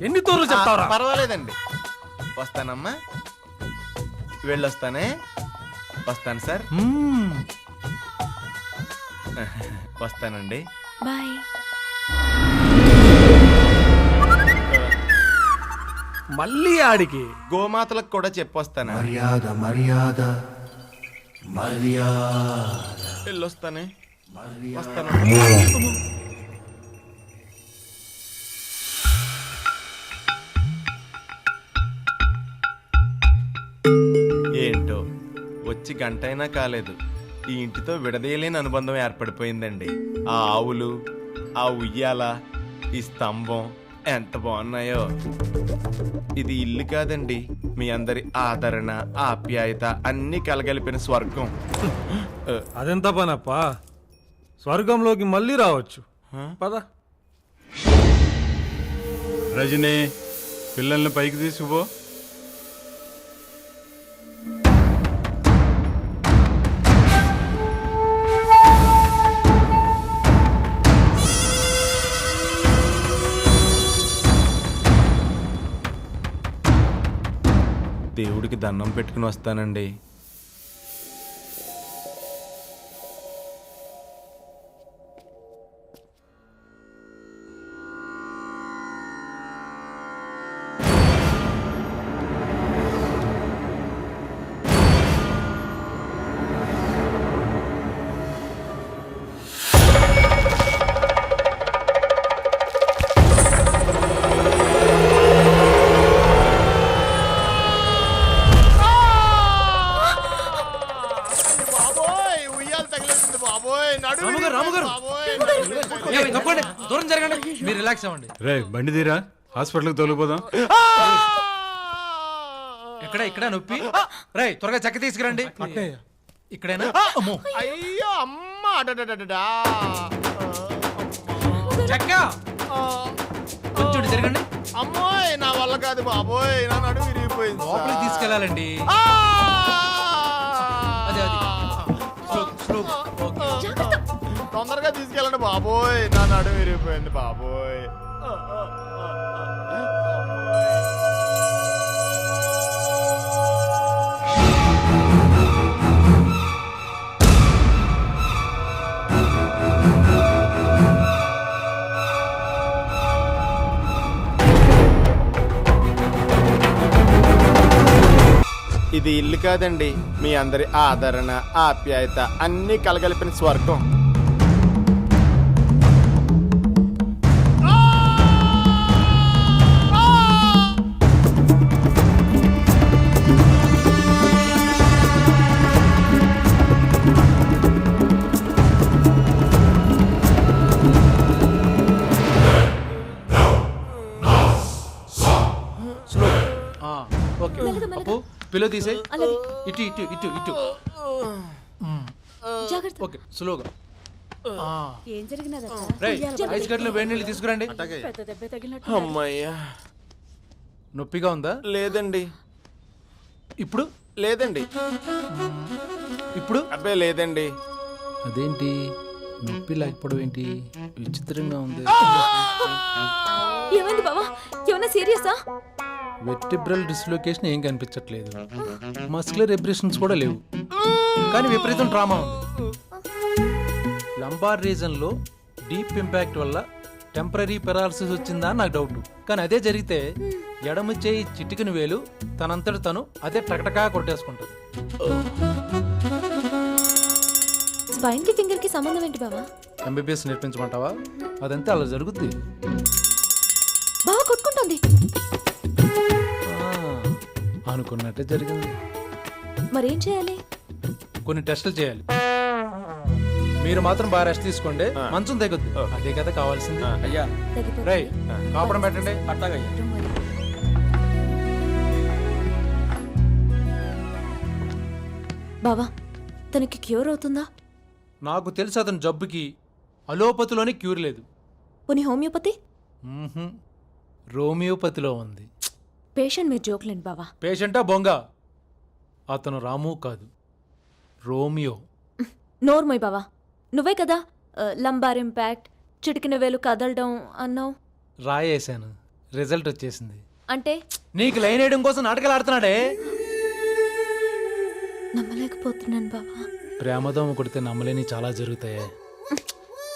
ఎన్ని తూర్లు చెప్తావరా? పర్వాలేదండి, వస్తానమ్మా, వెళ్ళొస్తానే. వస్తాను సార్. వస్తానండి. బాయ్. మళ్ళీ ఆడికి గోమాతలకు కూడా చెప్పొస్తాను. మర్యాద మర్యాద మర్యాద. వెళ్ళొస్తానే. వస్తాను. ఏంటో వచ్చి గంట అయినా కాలేదు, ఈ ఇంటితో విడదీయలేని అనుబంధం ఏర్పడిపోయిందండి. ఆ ఆవులు, ఆ ఉయ్యాల, ఈ స్తంభం ఎంత బాగున్నాయో. ఇది ఇల్లు కాదండి, మీ అందరి ఆదరణ, ఆప్యాయత అన్ని కలగలిపిన స్వర్గం. అదెంత పనప్పా, స్వర్గంలోకి మళ్ళీ రావచ్చు. పద. రజనీ, పిల్లల్ని పైకి తీసుకుపో. దేవుడికి దండం పెట్టుకుని వస్తానండి. దూరం జరగండి, మీరు రిలాక్స్ అవ్వండి. రే బండి తీరా, హాస్పిటల్కి తోలిపోదాం. ఇక్కడ నొప్పి. రే త్వరగా చెక్క తీసుకురండి. ఇక్కడేనా? అయ్యో అమ్మ, చెక్క కొంచెం జరగండి. అమ్మోయ్ నా వల్ల కాదు బాబోయ్, నా నడు విరిగిపోయింది. లోపలికి తీసుకెళ్ళాలండి. అదే అదే, స్లో. తొందరగా తీసుకెళ్ళండి బాబోయ్, నా నడు విరిగిపోయింది బాబోయ్. ఇది ఇల్లు కాదండి, మీ అందరి ఆదరణ, ఆప్యాయత అన్ని కలగలిపిన స్వర్గం. పిల్లో తీసే. ఇటు ఇటు ఇటు ఇటు. ఓకే, స్లోగా. ఐస్ గడ్డలు వేడి నీళ్ళు తీసుకురండి. అమ్మయ్యా, నొప్పిగా ఉందా? లేదండి. ఇప్పుడు లేదండి. ఇప్పుడు అబ్బే లేదండి. అదేంటి నొప్పి లేకపోవడం ఏంటి, విచిత్రంగా ఉంది. ఏమైంది బావా, ఏమైనా సీరియసా? వెర్టిబ్రల్ డిస్లోకేషన్ ఏం కనిపించట్లేదు, మస్కులర్ ఎబ్రేషన్స్ కూడా లేవు, కానీ విపరీతం ట్రామా ఉంది. లంబార్ రీజన్ లో డీప్ ఇంపాక్ట్ వల్ల టెంపరీ పెరాలసిస్ వచ్చిందా నాకు డౌట్. కానీ అదే జరిగితే ఎడమ చేయి చిటికిన వేలు తనంతట తను అదే టకటకా కొట్టేసుకుంటుంది. స్పైన్ కి ఫింగర్ కి సంబంధం ఏంటి బావా? ఎంబీబీఎస్ నేర్పించమంటావా? అదంతా అలా జరుగుద్ది. బావా కొట్టుకుంటుంది. అనుకున్నట్టే జరిగింది. మరేం చేయాలి? కొన్ని టెస్టులు చేయాలి. మీరు మాత్రం బాగా రెస్ట్ తీసుకోండి, మంచం తగ్గుద్ది. అదే కదా కావాల్సింది. అయ్యా రై కాపడం పెట్టండి. అట్టాగయ్యా. బావా తనకి క్యూర్ అవుతుందా? నాకు తెలిసి అతని జబ్బుకి అలోపతిలోనే క్యూర్ లేదు. పోనీ హోమియోపతి? రోమియోపతిలో ఉంది. పేషెంట్ మీరు జోక్లేండి బావా. పేషెంటా బొంగ? అతను రాము కాదు, రోమియో. నోర్మోయ్ బావా, నువ్వే కదా లంబార్ ఇంపాక్ట్, చిటికిన వేలు కదలడం అన్నావు. రాయేశాను, రిజల్ట్ వచ్చేసింది. అంటే నీకు లైన్ వేయడం కోసం నాటకాలు ఆడుతున్నాడే. నమ్మలేకపోతున్నాను బావా. ప్రేమదోమ కొడితే నమ్మలేని చాలా జరుగుతాయి.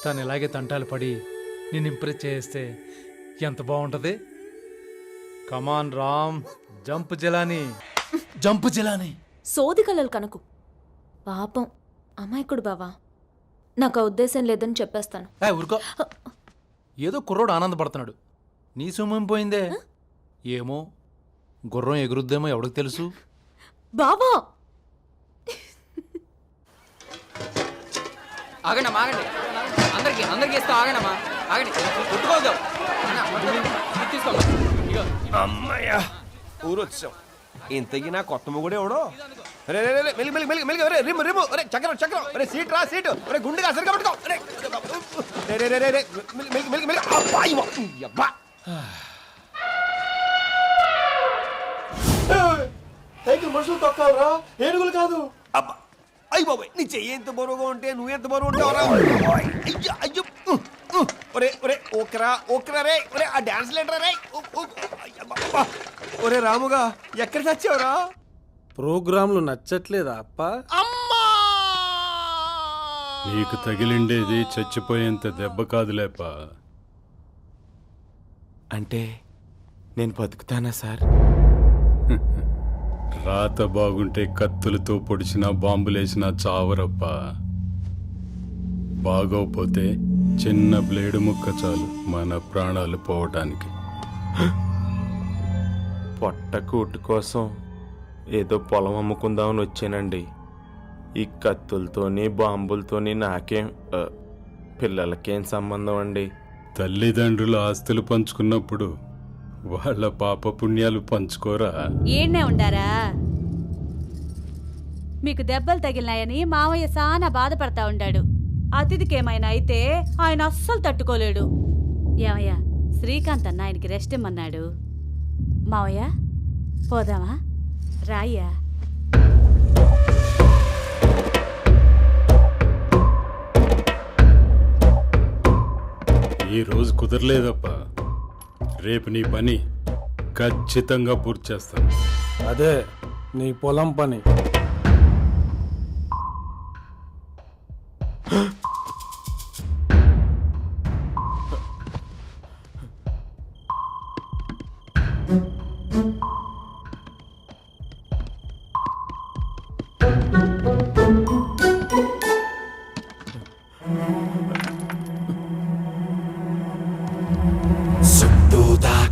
తను ఇలాగే తంటాలు పడి నేను ఇంప్రెస్ చేస్తే ఎంత బాగుంటది. కమాన్ రామ్, జంప్ జలాని, జంప్ జలాని. సోది కలలు కనుకు. పాపం అమాయకుడు బావా. నాకు ఆ ఉద్దేశం లేదని చెప్పేస్తాను. ఊరుకో. ఏదో కుర్రోడు ఆనందపడుతున్నాడు, నీ సొమ్మం పోయిందే. ఏమో గుర్రం ఎగురుద్దేమో ఎవడికి తెలుసు. బావా ఆగండమ్మా, ఆగండి. అందరికి ఇస్తాం. ఆగండమ్మా, ఆగండి. కొట్టుకోవద్దు. తీసుకోమ్మా. ఇగో. అమ్మయ్యా ఊరొచ్చాం. ఇంతకీ నా కొత్త మొగుడు ఎవడో? రే రే రే మెల్లి మెల్లి మెల్లి మెల్లి రే రిమ్ రిమ్ రే చక్రం చక్రం రే సీట్ రా సీటు రే గుండెగా సరిగా పట్టుకో రే రే రే రే రే మెల్లి మెల్లి మెల్లి మెల్లి అబ్బాయి అబ్బా సైకిల్ మనుషులు తొక్కాలరా, ఏనుగులు కాదు. అబ్బా అయ్యి బాబాయ్, నీ చెయ్యి ఎంత బరువుగా ఉంటే నువ్వు ఎంత బరువు ఉంటావురా. అయ్యో అయ్యో ఒరే ఒరే ఓకరా ఓకరా రే ఒరే ఆ డాన్స్ లేటరా రే. ఒరే రాముగా ఎక్కడ చచ్చావురా? ప్రోగ్రాంలు నచ్చట్లేదా అప్ప? అమ్మా నీకు తగిలిండేది చచ్చిపోయేంత దెబ్బ కాదులేపా. అంటే నేను బతుకుతానా సార్? రాత బాగుంటే కత్తులతో పొడిచినా బాంబులేసినా చావరప్పా. బాగోపోతే చిన్న బ్లేడు ముక్క చాలు మన ప్రాణాలు పోవటానికి. పొట్ట కూటు కోసం ఏదో పొలం అమ్ముకుందామని వచ్చానండి. ఈ కత్తులతోని బాంబులతోని నాకేం పిల్లలకేం సంబంధం అండి? తల్లిదండ్రులు ఆస్తులు పంచుకున్నప్పుడు వాళ్ళ పాప పుణ్యాలు పంచుకోరా? ఈడ్నే ఉండారా? మీకు దెబ్బలు తగిలినాయని మావయ్య సానా బాధపడతా ఉండాడు. అతిథికేమైనా అయితే ఆయన అస్సలు తట్టుకోలేడు. ఏమయ్యా, శ్రీకాంత్ అన్న ఆయనకి రెస్ట్ ఇమ్మన్నాడు. మావయ్య పోదామా? రాయ్యా. ఈ రోజు కుదరలేదప్పా. రేపు నీ పని ఖచ్చితంగా పూర్తి చేస్తాను. అదే నీ పొలం పని.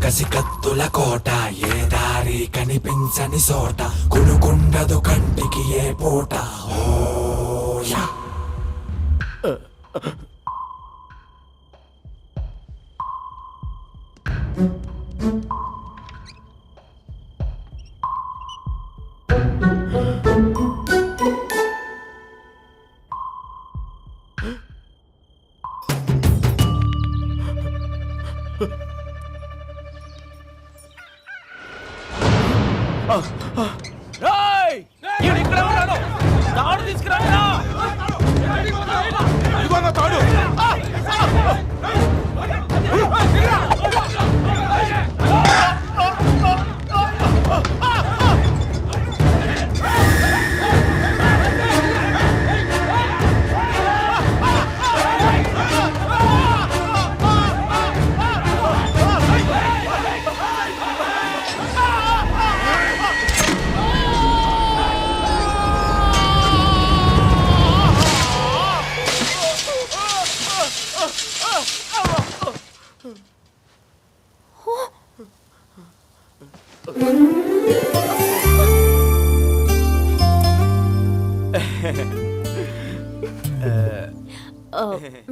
కసి కత్తుల కోట, ఏ దారి కనిపించని సోట, కునుకుండదు కంటికి ఏ పూట. ఓయా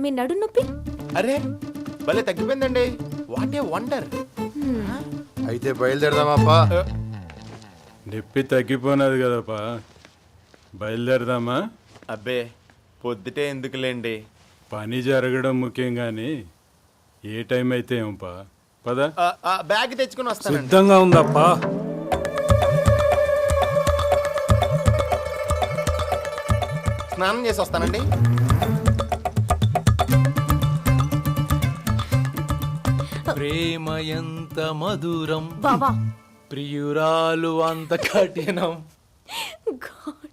మీ నడు నొప్పి? అరే భలే తగ్గిపోయిందండి. What a wonder. అయితే బయలుదేరదామా? నొప్పి తగ్గిపోయినది కదపా, బయలుదేరదామా? అబ్బే పొద్దుటే ఎందుకులేండి, పని జరగడం ముఖ్యం కానీ ఏ టైం అయితే ఏంపా. పద. బ్యాగ్ తెచ్చుకుని వస్తానండి. సిద్ధంగా ఉందప్పా. స్నానం చేసి వస్తానండి. ప్రేమ ఎంత మధురం, బావా ప్రియురాలు అంత కఠినం. గాడ్.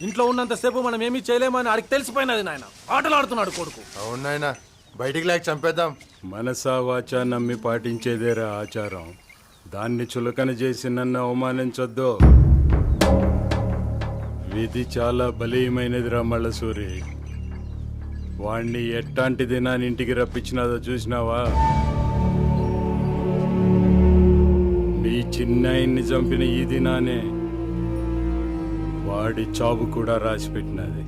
ఇంట్లో ఉన్నంతసేపు మనం ఏమీ చేయలేమని ఆడికి తెలిసిపోయినది నాయన. ఆటలు ఆడుతున్నాడు కొడుకు. అవును నాయనా, బయటికి లేక చంపేద్దాం. మనసా వాచా నమ్మి పాటించేదేరా ఆచారం. దాన్ని చులకన చేసి నన్ను అవమానించొద్దు. విధి చాలా బలీయమైనదిరా మల్లసూరి. వాణ్ణి ఎట్టాంటి దినాన్ని ఇంటికి రప్పించినాదో చూసినావా? నీ చిన్నాయన్ని చంపిన ఈ దినానే వాడి చావు కూడా రాసిపెట్టినది.